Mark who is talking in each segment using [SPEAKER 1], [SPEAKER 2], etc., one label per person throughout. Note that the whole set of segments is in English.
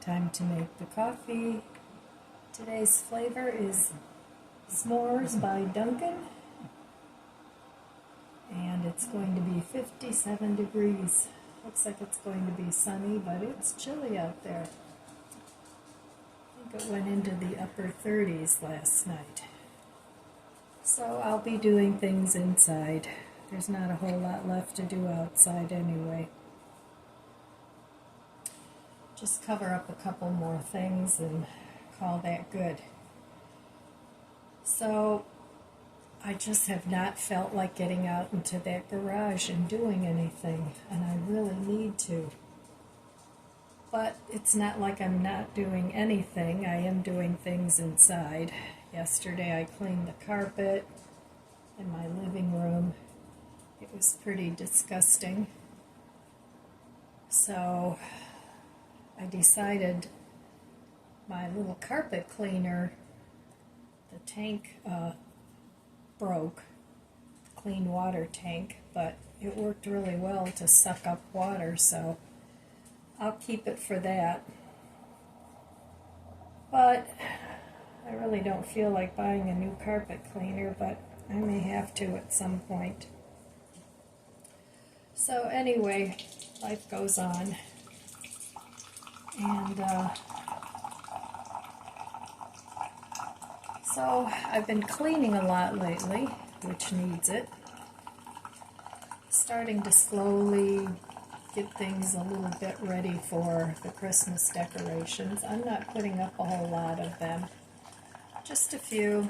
[SPEAKER 1] Time to make the coffee. Today's flavor is S'mores by Dunkin', and it's going to be 57 degrees. Looks like it's going to be sunny, but it's chilly out there. I think it went into the upper 30s last night. So I'll be doing things inside. There's not a whole lot left to do outside anyway. Just cover up a couple more things and call that good. So I just have not felt like getting out into that garage and doing anything, and I really need to. But it's not like I'm not doing anything. I am doing things inside. Yesterday I cleaned the carpet in my living room. It was pretty disgusting. So I decided my little carpet cleaner, the tank broke, the clean water tank, but it worked really well to suck up water, so I'll keep it for that. But I really don't feel like buying a new carpet cleaner, but I may have to at some point. So anyway, life goes on. And so I've been cleaning a lot lately, which needs it. Starting to slowly get things a little bit ready for the Christmas decorations. I'm not putting up a whole lot of them, just a few,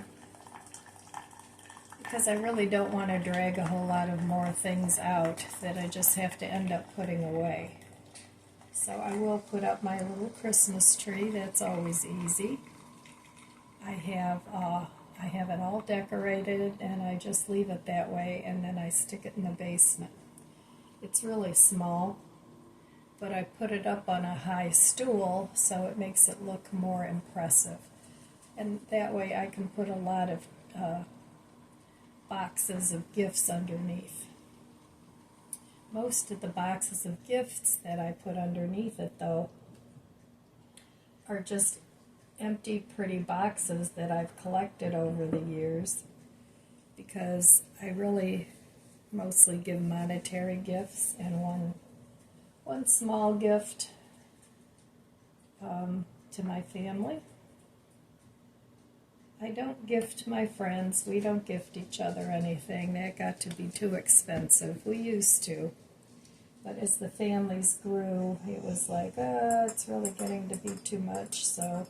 [SPEAKER 1] because I really don't want to drag a whole lot of more things out that I just have to end up putting away. So I will put up my little Christmas tree. That's always easy. I have it all decorated, and I just leave it that way, and then I stick it in the basement. It's really small, but I put it up on a high stool so it makes it look more impressive. And that way I can put a lot of boxes of gifts underneath. Most of the boxes of gifts that I put underneath it, though, are just empty, pretty boxes that I've collected over the years, because I really mostly give monetary gifts and one small gift to my family. I don't gift my friends. We don't gift each other anything. That got to be too expensive. We used to. But as the families grew, it was like, it's really getting to be too much. So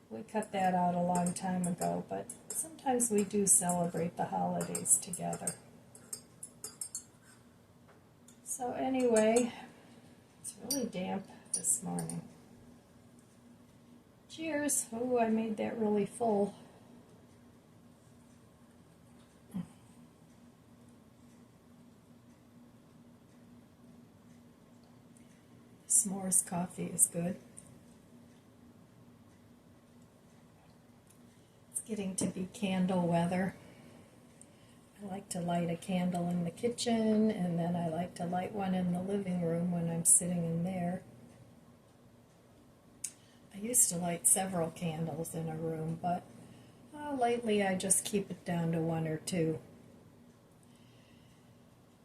[SPEAKER 1] we cut that out a long time ago. But sometimes we do celebrate the holidays together. So anyway, it's really damp this morning. Cheers. Oh, I made that really full. S'mores coffee is good. It's getting to be candle weather. I like to light a candle in the kitchen, and then I like to light one in the living room when I'm sitting in there. I used to light several candles in a room, but lately I just keep it down to one or two.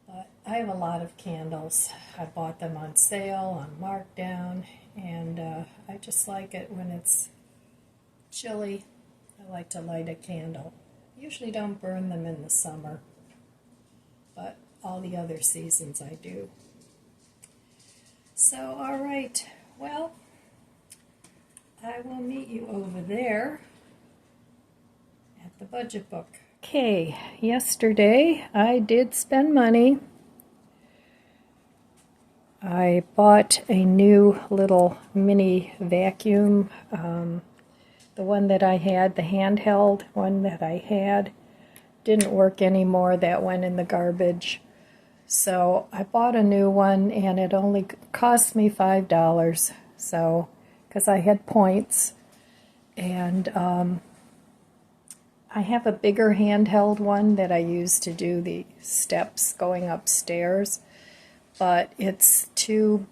[SPEAKER 1] But I have a lot of candles. I bought them on sale, on markdown, and I just like it when it's chilly. I like to light a candle. I usually don't burn them in the summer, but all the other seasons I do. So, all right, well, I will meet you over there at the budget book. Okay, yesterday I did spend money. I bought a new little mini vacuum. The one that I had, the handheld one that I had, didn't work anymore. That went in the garbage. So I bought a new one, and it only cost me $5. So, because I had points, and I have a bigger handheld one that I use to do the steps going upstairs, but it's too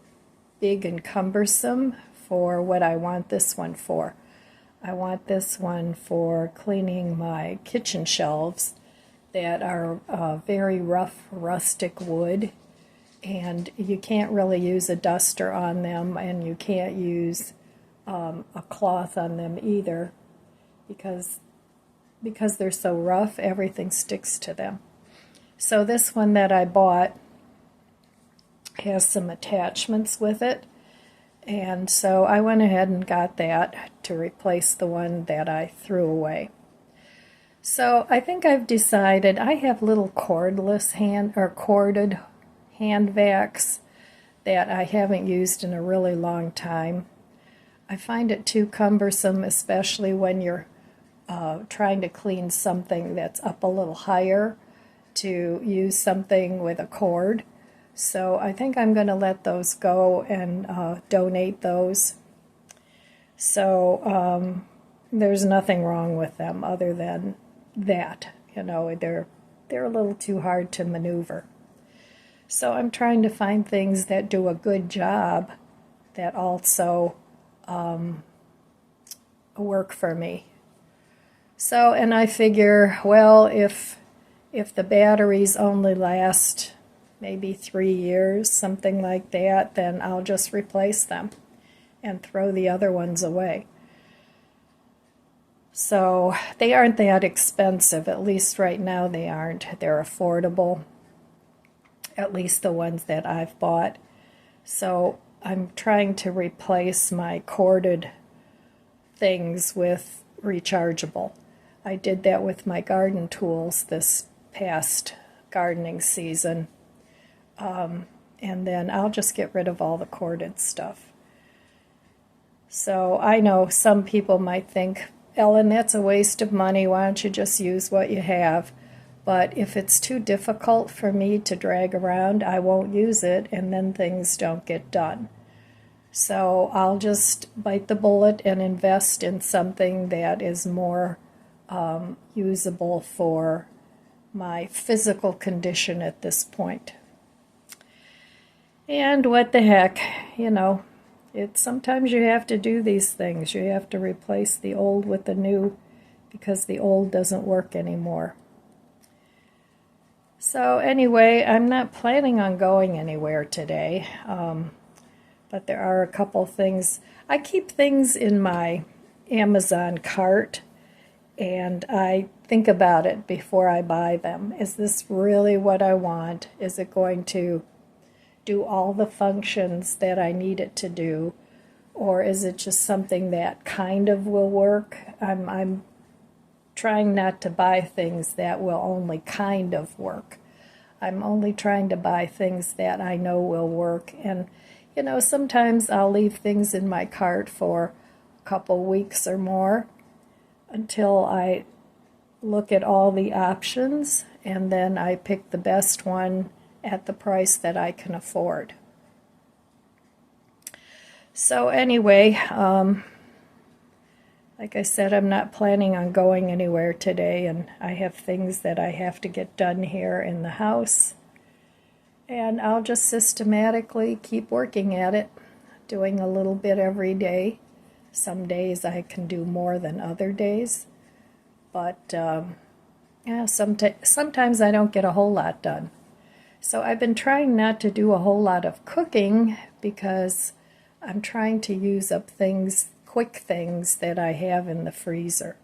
[SPEAKER 1] big and cumbersome for what I want this one for. I want this one for cleaning my kitchen shelves that are very rough, rustic wood, and you can't really use a duster on them, and you can't use a cloth on them either, because they're so rough, everything sticks to them. So this one that I bought has some attachments with it, and so I went ahead and got that to replace the one that I threw away. So I think I've decided I have little cordless corded hand vacs that I haven't used in a really long time. I find it too cumbersome, especially when you're trying to clean something that's up a little higher, to use something with a cord. So I think I'm going to let those go and donate those. So there's nothing wrong with them other than that. You know, they're a little too hard to maneuver. So I'm trying to find things that do a good job that also work for me. So, and I figure, well, if the batteries only last maybe 3 years, something like that, then I'll just replace them and throw the other ones away. So they aren't that expensive, at least right now they aren't. They're affordable, at least the ones that I've bought. So I'm trying to replace my corded things with rechargeable. I did that with my garden tools this past gardening season. And then I'll just get rid of all the corded stuff. So I know some people might think, Ellen, that's a waste of money. Why don't you just use what you have? But if it's too difficult for me to drag around, I won't use it, and then things don't get done. So I'll just bite the bullet and invest in something that is more usable for my physical condition at this point. And what the heck, you know, sometimes you have to do these things. You have to replace the old with the new because the old doesn't work anymore. So anyway, I'm not planning on going anywhere today, but there are a couple things. I keep things in my Amazon cart, and I think about it before I buy them. Is this really what I want? Is it going to do all the functions that I need it to do, or is it just something that kind of will work? I'm trying not to buy things that will only kind of work. I'm only trying to buy things that I know will work. And, you know, sometimes I'll leave things in my cart for a couple weeks or more until I look at all the options, and then I pick the best one at the price that I can afford. So anyway, like I said, I'm not planning on going anywhere today, and I have things that I have to get done here in the house, and I'll just systematically keep working at it, doing a little bit every day. Some days I can do more than other days, but yeah, sometimes I don't get a whole lot done. So I've been trying not to do a whole lot of cooking because I'm trying to use up quick things that I have in the freezer.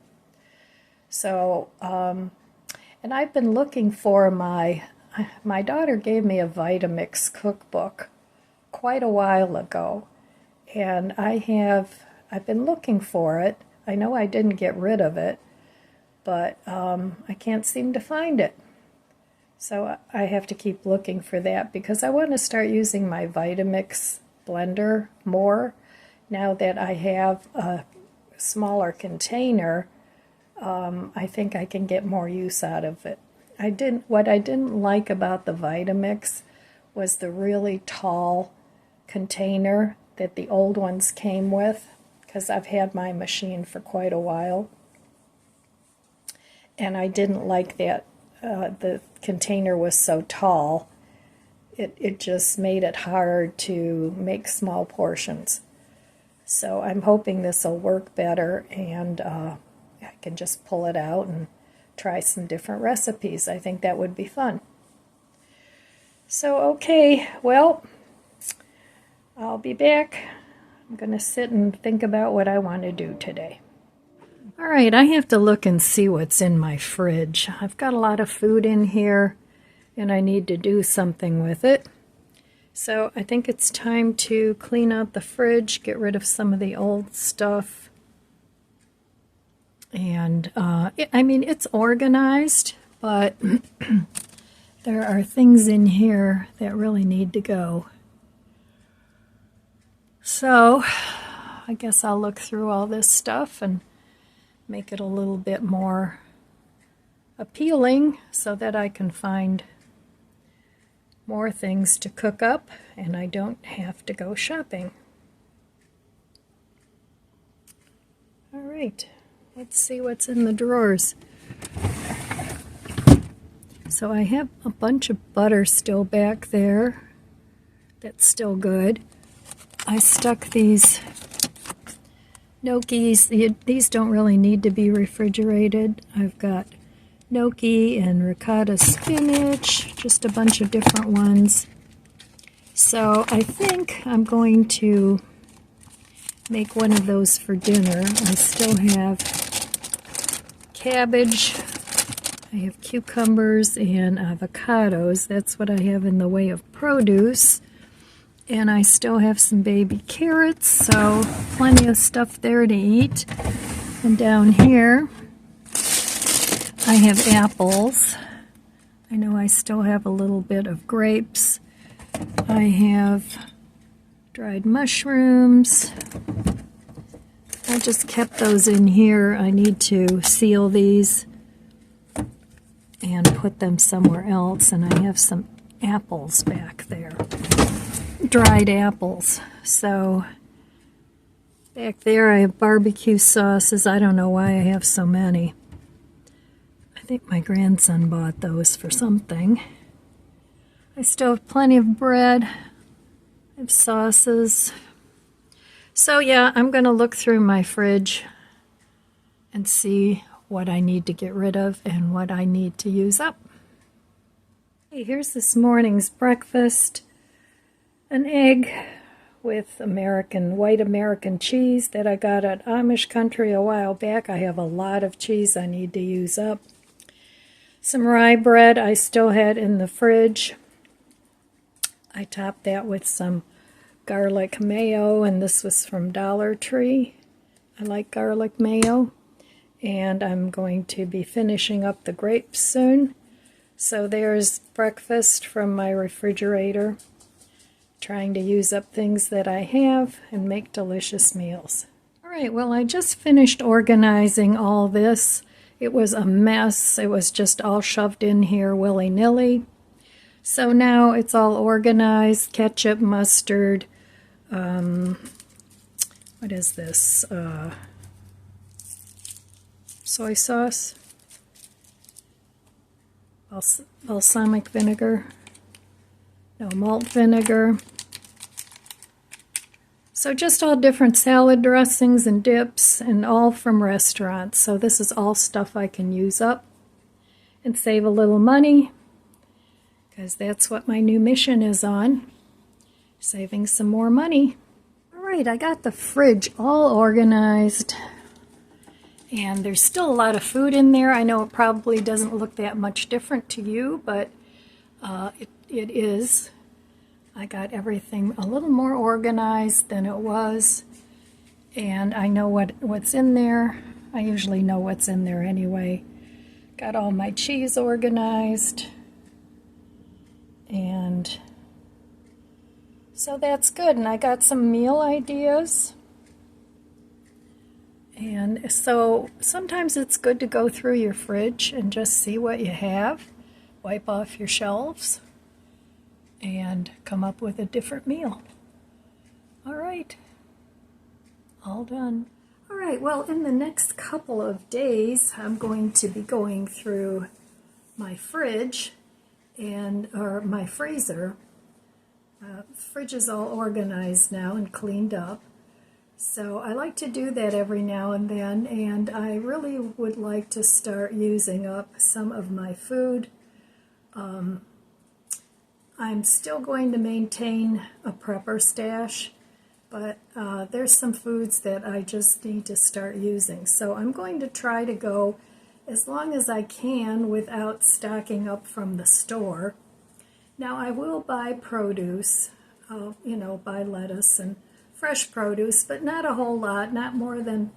[SPEAKER 1] So, and I've been looking for my daughter gave me a Vitamix cookbook quite a while ago, and I've been looking for it. I know I didn't get rid of it, but I can't seem to find it. So I have to keep looking for that because I want to start using my Vitamix blender more. Now that I have a smaller container, I think I can get more use out of it. What I didn't like about the Vitamix was the really tall container that the old ones came with, because I've had my machine for quite a while. And I didn't like that the container was so tall. It just made it hard to make small portions. So I'm hoping this will work better, and I can just pull it out and try some different recipes. I think that would be fun. So, okay, well, I'll be back. I'm going to sit and think about what I want to do today. All right, I have to look and see what's in my fridge. I've got a lot of food in here, and I need to do something with it. So I think it's time to clean out the fridge, get rid of some of the old stuff. And, I mean, it's organized, but there are things in here that really need to go. So I guess I'll look through all this stuff and make it a little bit more appealing so that I can find more things to cook up and I don't have to go shopping. All right, let's see what's in the drawers. So I have a bunch of butter still back there. That's still good. I stuck these gnocchis. These don't really need to be refrigerated. I've got gnocchi and ricotta spinach, just a bunch of different ones. So I think I'm going to make one of those for dinner. I still have cabbage, I have cucumbers and avocados. That's what I have in the way of produce. And I still have some baby carrots, so plenty of stuff there to eat. And down here, I have apples. I know I still have a little bit of grapes. I have dried mushrooms. I just kept those in here. I need to seal these and put them somewhere else. And I have some apples back there. Dried apples. So back there I have barbecue sauces. I don't know why I have so many. I think my grandson bought those for something. I still have plenty of bread. I have sauces. So yeah, I'm going to look through my fridge and see what I need to get rid of and what I need to use up. Hey, here's this morning's breakfast. An egg with white American cheese that I got at Amish Country a while back. I have a lot of cheese I need to use up. Some rye bread I still had in the fridge. I topped that with some garlic mayo, and this was from Dollar Tree. I like garlic mayo. And I'm going to be finishing up the grapes soon. So there's breakfast from my refrigerator. Trying to use up things that I have and make delicious meals. All right, well, I just finished organizing all this. It was a mess. It was just all shoved in here willy-nilly. So now it's all organized. Ketchup, mustard, what is this? Soy sauce, balsamic vinegar. No, malt vinegar. So just all different salad dressings and dips, and all from restaurants. So this is all stuff I can use up and save a little money, because that's what my new mission is on, saving some more money. All right, I got the fridge all organized, and there's still a lot of food in there. I know it probably doesn't look that much different to you, but it is. I got everything a little more organized than it was, and I know what's in there. I usually know what's in there anyway. Got all my cheese organized, and so that's good. And I got some meal ideas. And so sometimes it's good to go through your fridge and just see what you have, wipe off your shelves, and come up with a different meal. All right, all done. All right, well, in the next couple of days, I'm going to be going through my fridge or my freezer. The fridge is all organized now and cleaned up. So I like to do that every now and then, and I really would like to start using up some of my food. I'm still going to maintain a prepper stash, but there's some foods that I just need to start using. So I'm going to try to go as long as I can without stocking up from the store. Now I will buy produce, buy lettuce and fresh produce, but not a whole lot, not more than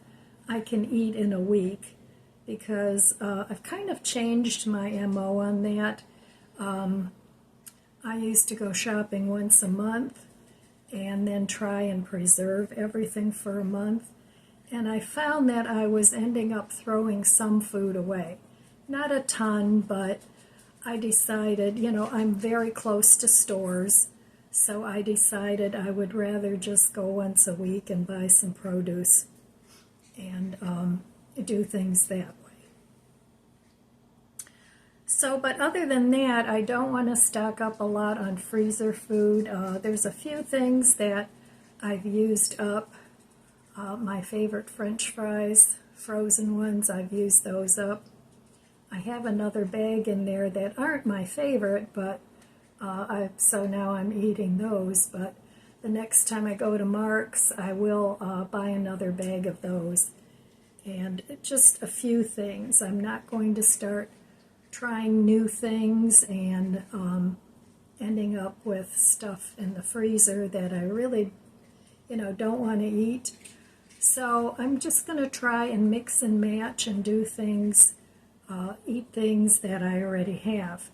[SPEAKER 1] I can eat in a week, because I've kind of changed my MO on that. I used to go shopping once a month and then try and preserve everything for a month, and I found that I was ending up throwing some food away. Not a ton, but I decided, I'm very close to stores, so I decided I would rather just go once a week and buy some produce and do things that way. So, but other than that, I don't want to stock up a lot on freezer food. There's a few things that I've used up. My favorite French fries, frozen ones, I've used those up. I have another bag in there that aren't my favorite, but so now I'm eating those. But the next time I go to Mark's, I will buy another bag of those. And just a few things. I'm not going to start trying new things and ending up with stuff in the freezer that I really, don't want to eat. So I'm just going to try and mix and match and do things, eat things that I already have.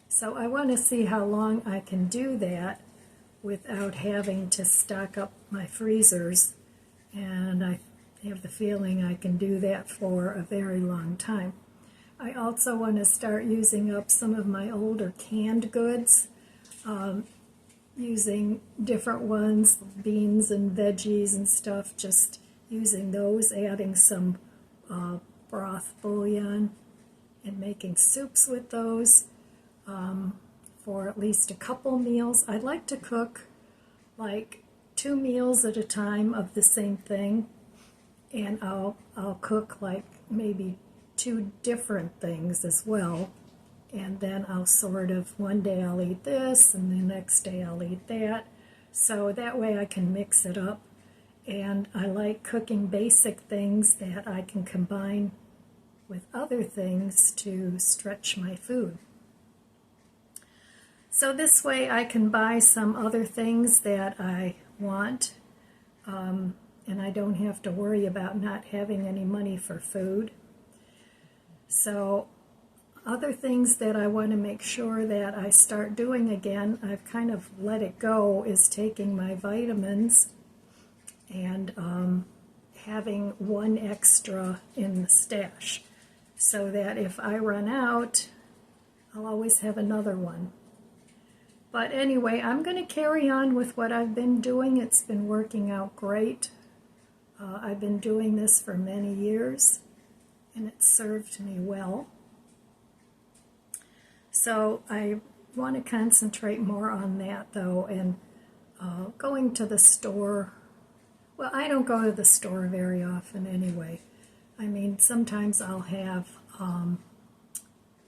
[SPEAKER 1] So I want to see how long I can do that without having to stock up my freezers, and I have the feeling I can do that for a very long time. I also want to start using up some of my older canned goods, using different ones, beans and veggies and stuff, just using those, adding some broth bouillon and making soups with those for at least a couple meals. I'd like to cook like 2 meals at a time of the same thing, and I'll cook like maybe 2 different things as well, and then I'll sort of, one day I'll eat this and the next day I'll eat that, so that way I can mix it up. And I like cooking basic things that I can combine with other things to stretch my food. So this way I can buy some other things that I want, and I don't have to worry about not having any money for food. So other things that I want to make sure that I start doing again, I've kind of let it go, is taking my vitamins and having one extra in the stash, so that if I run out, I'll always have another one. But anyway, I'm going to carry on with what I've been doing. It's been working out great. I've been doing this for many years, and it served me well. So I want to concentrate more on that, though, and going to the store. Well, I don't go to the store very often anyway. I mean, sometimes I'll have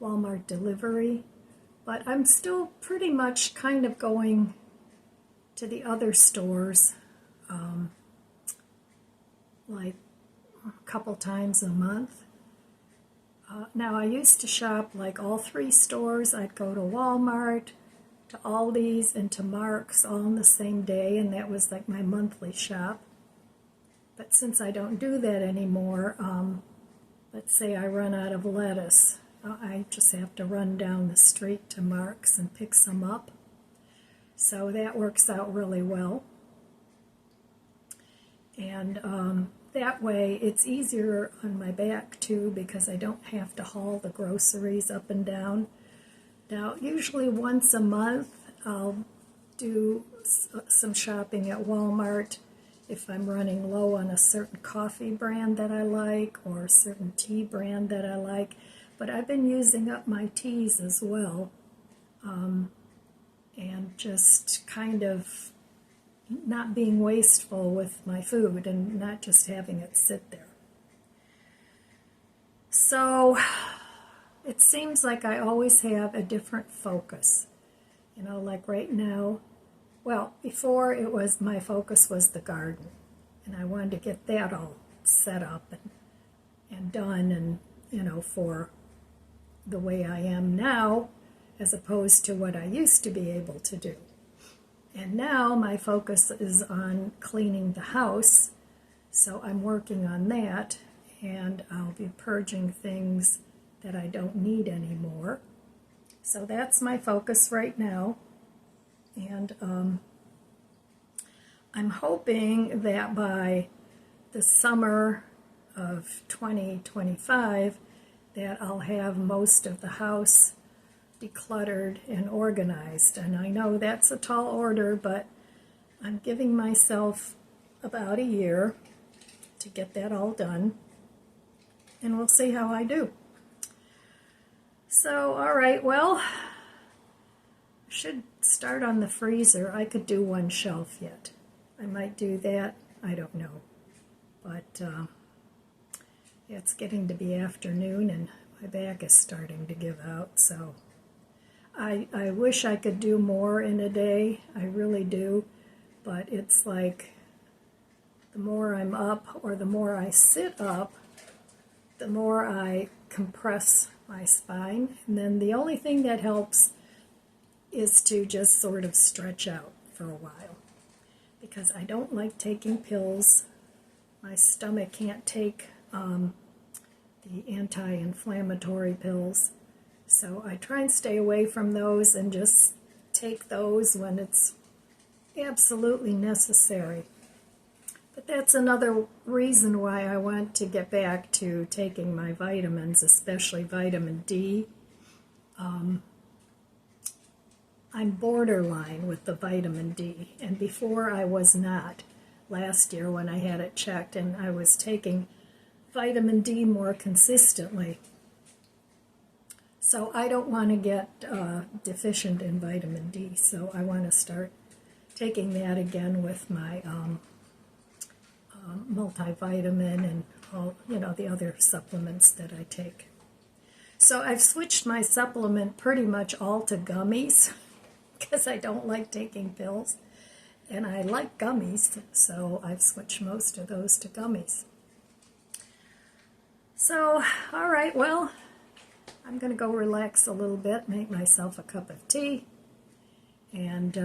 [SPEAKER 1] Walmart delivery, but I'm still pretty much kind of going to the other stores like a couple times a month. Now, I used to shop like all 3 stores. I'd go to Walmart, to Aldi's, and to Mark's all on the same day, and that was like my monthly shop. But since I don't do that anymore, let's say I run out of lettuce, I just have to run down the street to Mark's and pick some up. So that works out really well. And that way it's easier on my back too, because I don't have to haul the groceries up and down. Now, usually once a month I'll do some shopping at Walmart if I'm running low on a certain coffee brand that I like or a certain tea brand that I like. But I've been using up my teas as well, and just kind of, not being wasteful with my food and not just having it sit there. So it seems like I always have a different focus. You know, like right now, well, before it was my focus was the garden, and I wanted to get that all set up and done, and you know, for the way I am now as opposed to what I used to be able to do. And now my focus is on cleaning the house, so I'm working on that, and I'll be purging things that I don't need anymore. So that's my focus right now, and I'm hoping that by the summer of 2025 that I'll have most of the house decluttered and organized. And I know that's a tall order, but I'm giving myself about a year to get that all done, and we'll see how I do. So, all right, well, I should start on the freezer. I could do one shelf yet. I might do that. I don't know. But it's getting to be afternoon, and my back is starting to give out, so I wish I could do more in a day. I really do. But it's like the more I'm up or the more I sit up, the more I compress my spine. And then the only thing that helps is to just sort of stretch out for a while, because I don't like taking pills. My stomach can't take the anti-inflammatory pills, so I try and stay away from those and just take those when it's absolutely necessary. But that's another reason why I want to get back to taking my vitamins, especially vitamin D. I'm borderline with the vitamin D, and before I was not. Last year when I had it checked, and I was taking vitamin D more consistently. So I don't want to get deficient in vitamin D, so I want to start taking that again with my multivitamin and all, you know, the other supplements that I take. So I've switched my supplement pretty much all to gummies because I don't like taking pills, and I like gummies, so I've switched most of those to gummies. So, all right, well, I'm going to go relax a little bit, make myself a cup of tea, and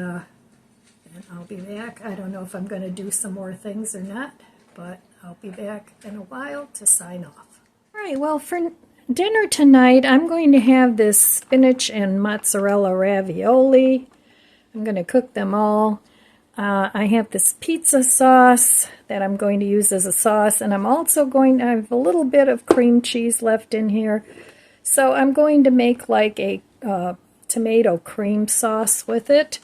[SPEAKER 1] I'll be back. I don't know if I'm going to do some more things or not, but I'll be back in a while to sign off. All right, well, for dinner tonight, I'm going to have this spinach and mozzarella ravioli. I'm going to cook them all. I have this pizza sauce that I'm going to use as a sauce, and I'm also going to have a little bit of cream cheese left in here. So I'm going to make like a tomato cream sauce with it,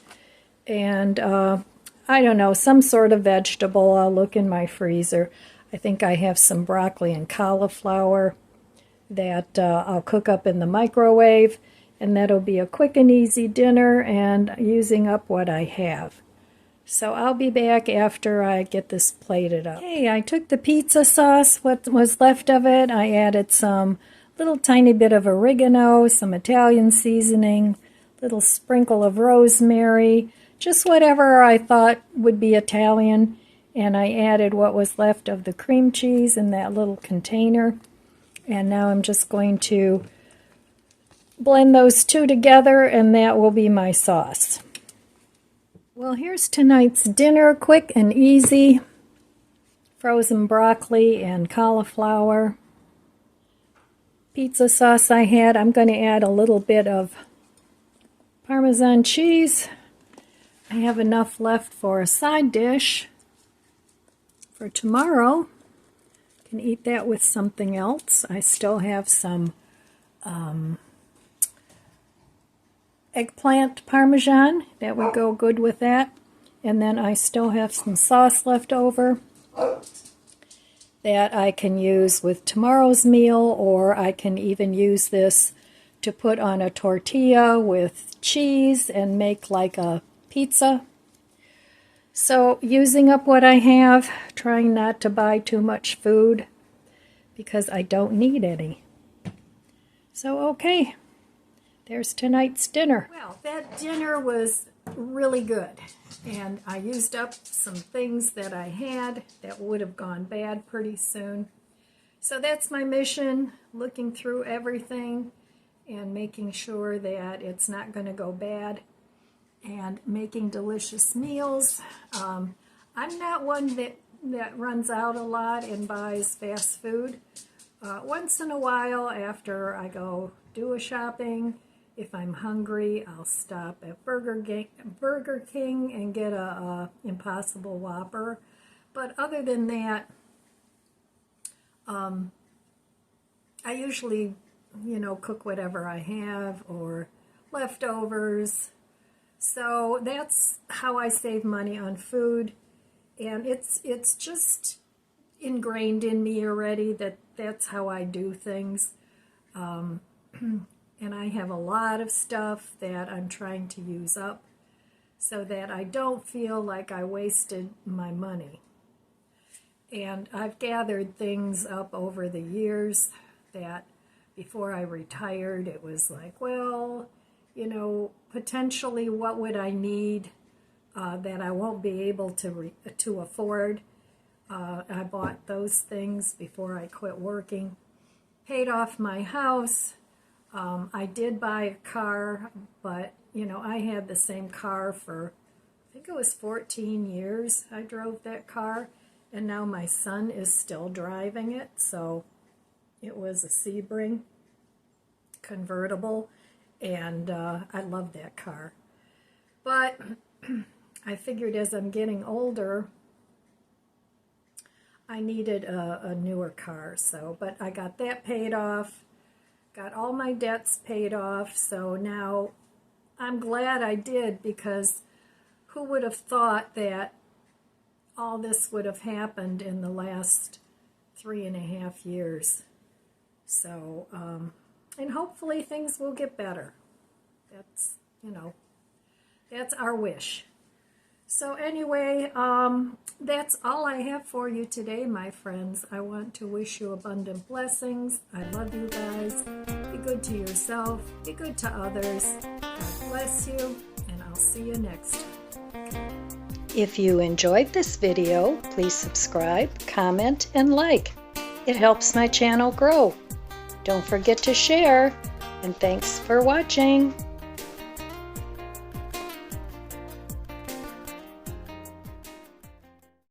[SPEAKER 1] and I don't know, some sort of vegetable. I'll look in my freezer. I think I have some broccoli and cauliflower that I'll cook up in the microwave, and that'll be a quick and easy dinner and using up what I have. So I'll be back after I get this plated up. Okay, I took the pizza sauce, what was left of it. I added some little tiny bit of oregano, some Italian seasoning, little sprinkle of rosemary, just whatever I thought would be Italian. And I added what was left of the cream cheese in that little container. And now I'm just going to blend those two together, and that will be my sauce. Well, here's tonight's dinner, quick and easy. Frozen broccoli and cauliflower. Pizza sauce I had. I'm going to add a little bit of Parmesan cheese. I have enough left for a side dish for tomorrow. Can eat that with something else. I still have some eggplant Parmesan that would go good with that, and then I still have some sauce left over that I can use with tomorrow's meal, or I can even use this to put on a tortilla with cheese and make like a pizza. So using up what I have, trying not to buy too much food because I don't need any. So okay, there's tonight's dinner. Well, that dinner was really good, and I used up some things that I had that would have gone bad pretty soon. So that's my mission, looking through everything and making sure that it's not going to go bad, and making delicious meals. I'm not one that runs out a lot and buys fast food. Once in a while, after I go do a shopping, if I'm hungry, I'll stop at Burger King and get a Impossible Whopper. But other than that, I usually, cook whatever I have or leftovers. So that's how I save money on food, and it's just ingrained in me already that that's how I do things. And I have a lot of stuff that I'm trying to use up so that I don't feel like I wasted my money. And I've gathered things up over the years that before I retired, it was like, well, potentially what would I need that I won't be able to afford. I bought those things before I quit working, paid off my house. I did buy a car, but I had the same car for, I think it was 14 years I drove that car, and now my son is still driving it. So it was a Sebring convertible, and I love that car. But I figured as I'm getting older, I needed a newer car. But I got that paid off, got all my debts paid off, so now I'm glad I did, because who would have thought that all this would have happened in the last 3.5 years. So, and hopefully things will get better. That's, that's our wish. So anyway, that's all I have for you today, my friends. I want to wish you abundant blessings. I love you guys. Be good to yourself. Be good to others. God bless you, and I'll see you next time. If you enjoyed this video, please subscribe, comment, and like. It helps my channel grow. Don't forget to share, and thanks for watching.